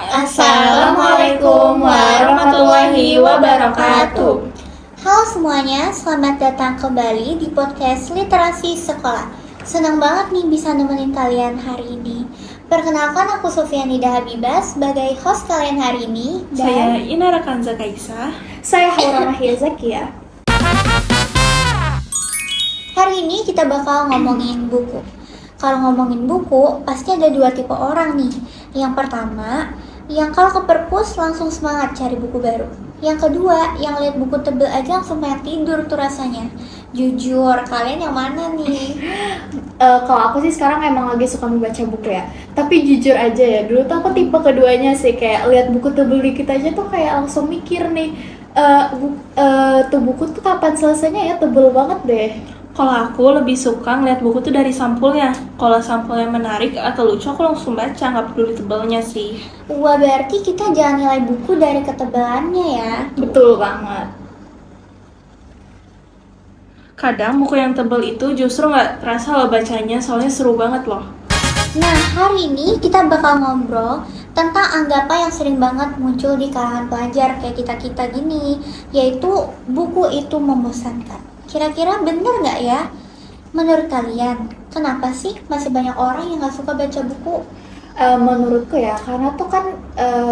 Assalamualaikum warahmatullahi wabarakatuh. Halo semuanya, selamat datang kembali di podcast Literasi Sekolah. Senang banget nih bisa nemenin kalian hari ini. Perkenalkan, aku Sofianida Habibah sebagai host kalian hari ini. Saya Inara Kanza Kaisa. Saya Haura Mahia Zakia. Hari ini kita bakal ngomongin buku. Kalau ngomongin buku, pasti ada dua tipe orang nih. Yang pertama, yang kalau ke perpus langsung semangat cari buku baru. Yang kedua, yang lihat buku tebel aja langsung pengen tidur tuh rasanya. Jujur, kalian yang mana nih? Kalau aku sih sekarang emang lagi suka membaca buku ya. Tapi jujur aja ya, dulu tuh aku tipe keduanya sih. Kayak lihat buku tebel dikit aja tuh kayak langsung mikir nih, tuh buku tuh kapan selesainya ya, tebel banget deh. Kalau aku lebih suka ngeliat buku tuh dari sampulnya. Kalau sampulnya menarik atau lucu, aku langsung baca, nggak peduli tebalnya sih. Wah, berarti kita jangan nilai buku dari ketebalannya ya. Betul banget. Kadang buku yang tebal itu justru nggak terasa loh bacanya, soalnya seru banget loh. Nah, hari ini kita bakal ngobrol tentang anggapan yang sering banget muncul di kalangan pelajar kayak kita-kita gini, yaitu buku itu membosankan. Kira-kira bener nggak ya? Menurut kalian, kenapa sih masih banyak orang yang nggak suka baca buku? Menurutku ya, karena tuh kan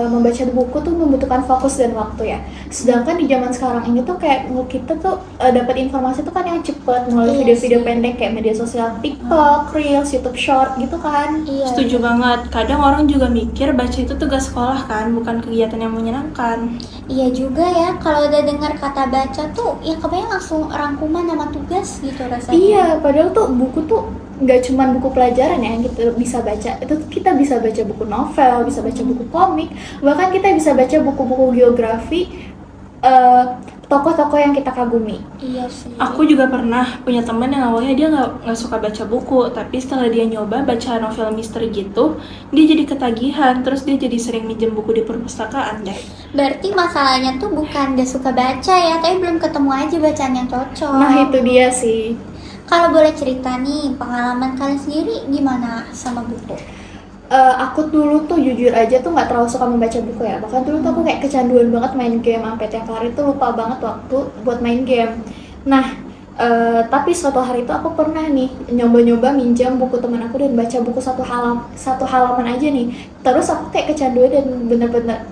membaca buku tuh membutuhkan fokus dan waktu ya. Sedangkan di zaman sekarang ini tuh kayak kita tuh dapat informasi tuh kan yang cepet melalui Iya video-video sih. pendek kayak media sosial TikTok, Reels, YouTube Short gitu kan. Iya. Setuju banget. Kadang orang juga mikir baca itu tugas sekolah kan, bukan kegiatan yang menyenangkan. Iya juga ya, kalau udah dengar kata baca tuh, ya kebayang langsung rangkuman sama tugas gitu rasanya. Iya, padahal tuh buku tuh nggak cuma buku pelajaran ya yang kita bisa baca. Itu kita bisa baca buku novel, bisa baca buku komik, bahkan kita bisa baca buku-buku geografi tokoh-tokoh yang kita kagumi. Iya sih. Aku juga pernah punya teman yang awalnya dia nggak suka baca buku, tapi setelah dia nyoba baca novel misteri gitu, dia jadi ketagihan, terus dia jadi sering minjem buku di perpustakaan deh. Berarti masalahnya tuh bukan gak suka baca ya, tapi belum ketemu aja bacaan yang cocok. Nah itu dia sih. Kalau boleh cerita nih, pengalaman kalian sendiri gimana sama buku? Aku dulu tuh jujur aja tuh nggak terlalu suka membaca buku ya. Bahkan dulu tuh aku kayak kecanduan banget main game, sampai tiap hari tuh lupa banget waktu buat main game. Nah, tapi suatu hari itu aku pernah nih nyoba-nyoba minjam buku teman aku dan baca buku satu halaman aja nih. Terus aku kayak kecanduan dan bener-bener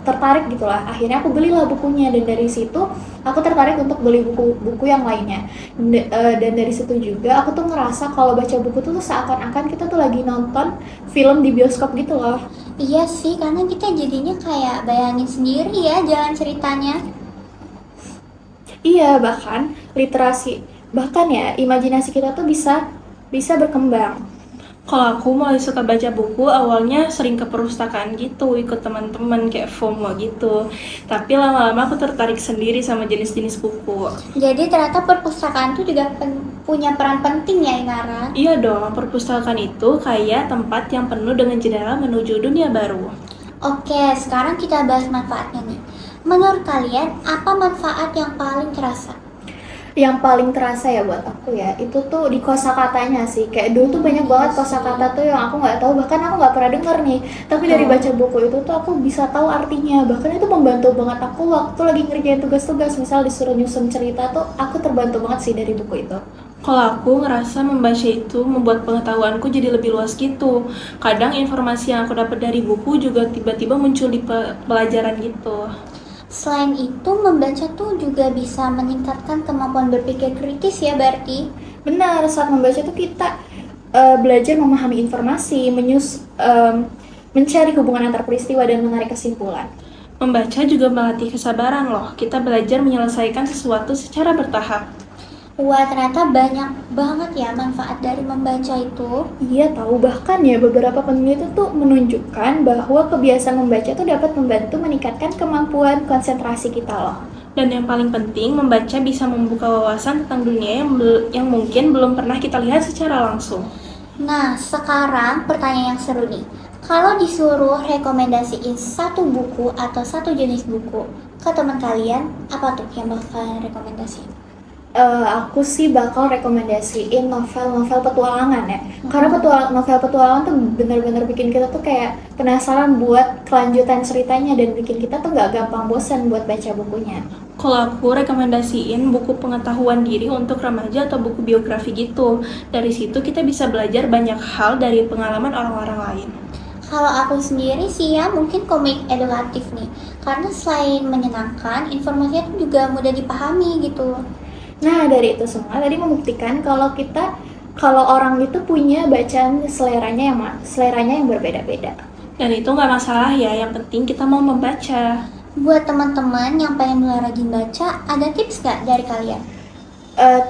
tertarik gitu lah. Akhirnya aku belilah bukunya dan dari situ aku tertarik untuk beli buku-buku yang lainnya. Dan dari situ juga aku tuh ngerasa kalau baca buku tuh seakan-akan kita tuh lagi nonton film di bioskop gitu loh. Iya sih, karena kita jadinya kayak bayangin sendiri ya jalan ceritanya. Iya, bahkan ya imajinasi kita tuh bisa berkembang. Kalau aku mulai suka baca buku, awalnya sering ke perpustakaan gitu, ikut teman-teman kayak FOMO gitu. Tapi lama-lama aku tertarik sendiri sama jenis-jenis buku. Jadi ternyata perpustakaan tuh juga punya peran penting ya, Inara. Iya dong, perpustakaan itu kayak tempat yang penuh dengan jendela menuju dunia baru. Oke, sekarang kita bahas manfaatnya nih. Menurut kalian, apa manfaat yang paling terasa? Yang paling terasa ya buat aku ya, itu tuh di kosakatanya sih. Kayak dulu tuh banyak banget kosakata tuh yang aku nggak tahu, bahkan aku nggak pernah denger nih. Tapi dari baca buku itu tuh aku bisa tahu artinya. Bahkan itu membantu banget aku waktu lagi ngerjain tugas-tugas. Misal disuruh nyusun cerita tuh, aku terbantu banget sih dari buku itu. Kalau aku ngerasa membaca itu membuat pengetahuanku jadi lebih luas gitu. Kadang informasi yang aku dapat dari buku juga tiba-tiba muncul di pelajaran gitu. Selain itu, membaca tuh juga bisa meningkatkan kemampuan berpikir kritis ya berarti. Benar, saat membaca tuh kita belajar memahami informasi, mencari hubungan antar peristiwa dan menarik kesimpulan. Membaca juga melatih kesabaran loh. Kita belajar menyelesaikan sesuatu secara bertahap. Wah, ternyata banyak banget ya manfaat dari membaca itu. Iya tahu, bahkan ya beberapa peneliti tuh menunjukkan bahwa kebiasaan membaca tuh dapat membantu meningkatkan kemampuan konsentrasi kita loh. Dan yang paling penting, membaca bisa membuka wawasan tentang dunia yang mungkin belum pernah kita lihat secara langsung. Nah, sekarang pertanyaan yang seru nih. Kalau disuruh rekomendasiin satu buku atau satu jenis buku ke teman kalian, apa tuh yang bakal kalian rekomendasiin? Aku sih bakal rekomendasiin novel-novel petualangan ya. Karena novel petualangan tuh bener-bener bikin kita tuh kayak penasaran buat kelanjutan ceritanya dan bikin kita tuh gak gampang bosan buat baca bukunya. Kalau aku rekomendasiin buku pengetahuan diri untuk remaja atau buku biografi gitu. Dari situ kita bisa belajar banyak hal dari pengalaman orang-orang lain. Kalau aku sendiri sih ya mungkin komik edukatif nih. Karena selain menyenangkan, informasinya tuh juga mudah dipahami gitu. Nah, dari itu semua tadi membuktikan kalau orang itu punya bacaan seleranya yang berbeda-beda. Dan itu nggak masalah ya, yang penting kita mau membaca. Buat teman-teman yang pengen mulai rajin baca, ada tips nggak dari kalian?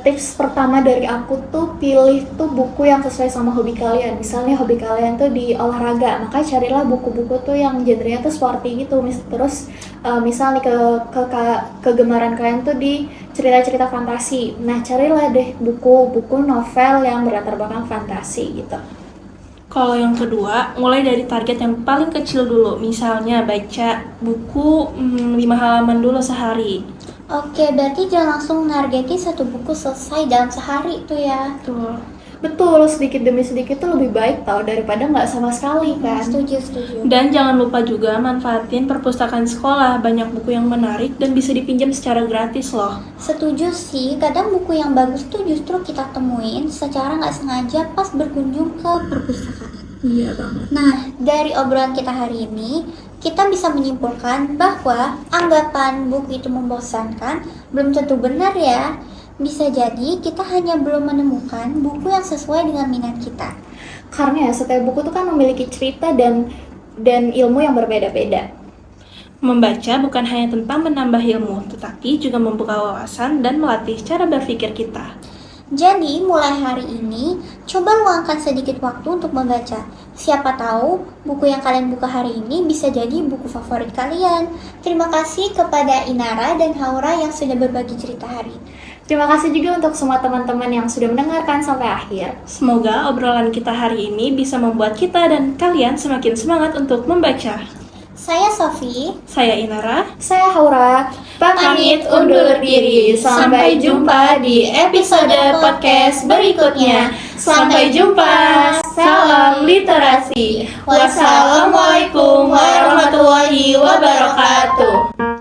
Tips pertama dari aku tuh pilih tuh buku yang sesuai sama hobi kalian. Misalnya hobi kalian tuh di olahraga, maka carilah buku-buku tuh yang genrenya tuh sporty gitu. Terus misalnya kegemaran kalian tuh di cerita-cerita fantasi. Nah, carilah deh buku-buku novel yang berlatar belakang fantasi gitu. Kalau yang kedua, mulai dari target yang paling kecil dulu. Misalnya baca buku 5 halaman dulu sehari. Oke, berarti jangan langsung nargeti satu buku selesai dalam sehari tuh ya. Betul, sedikit demi sedikit tuh lebih baik tau daripada nggak sama sekali kan. Setuju. Dan jangan lupa juga manfaatin perpustakaan sekolah. Banyak buku yang menarik dan bisa dipinjam secara gratis loh. Setuju sih, kadang buku yang bagus tuh justru kita temuin secara nggak sengaja pas berkunjung ke perpustakaan. Iya banget. Nah, dari obrolan kita hari ini, kita bisa menyimpulkan bahwa anggapan buku itu membosankan belum tentu benar ya. Bisa jadi kita hanya belum menemukan buku yang sesuai dengan minat kita. Karena ya setiap buku tuh kan memiliki cerita dan ilmu yang berbeda-beda. Membaca bukan hanya tentang menambah ilmu, tetapi juga membuka wawasan dan melatih cara berpikir kita. Jadi, mulai hari ini, coba luangkan sedikit waktu untuk membaca. Siapa tahu, buku yang kalian buka hari ini bisa jadi buku favorit kalian. Terima kasih kepada Inara dan Haura yang sudah berbagi cerita hari ini. Terima kasih juga untuk semua teman-teman yang sudah mendengarkan sampai akhir. Semoga obrolan kita hari ini bisa membuat kita dan kalian semakin semangat untuk membaca. Saya Sofi. Saya Inara. Saya Haura. Pamit undur diri. Sampai jumpa di episode podcast berikutnya. Sampai jumpa. Salam literasi. Wassalamualaikum warahmatullahi wabarakatuh.